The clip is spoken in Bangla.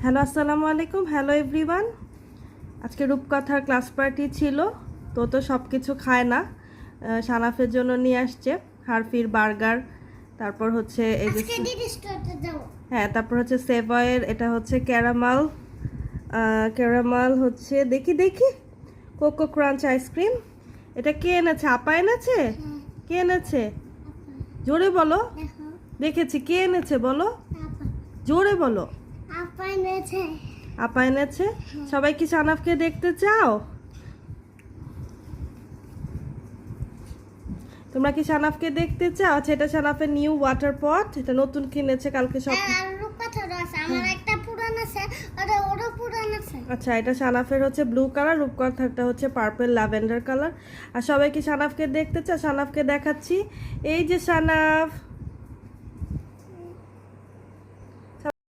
হ্যালো, আসসালামু আলাইকুম। Hello everyone. আজকে রূপকথার ক্লাস পার্টি ছিল। তো সব কিছু খায় না, সানাফের জন্য নিয়ে আসছে হারফির বার্গার। তারপর হচ্ছে এই যে হ্যাঁ, তারপর হচ্ছে সেভয়ের, এটা হচ্ছে ক্যারামাল। ক্যারামাল হচ্ছে দেখি দেখি কোকো ক্রাঞ্চ আইসক্রিম। এটা কে এনেছে? আপা এনেছে? কে এনেছে? জোরে বলো। দেখেছি। কে এনেছে বলো, জোরে বলো। আপা এনেছে। সবাই কি সানাফকে দেখতে চাও? তোমরা কি সানাফকে দেখতে চাও? আচ্ছা, এটা সানাফের নিউ ওয়াটার পট, এটা নতুন কিনেছে কালকে সব। আচ্ছা, এটা সানাফের হচ্ছে ব্লু কালার, রূপকথারটা হচ্ছে পার্পল ল্যাভেন্ডার কালার। আর সবাই কি সানাফকে দেখতে চাও? সানাফকে দেখাচ্ছি। এই যে সানাফ।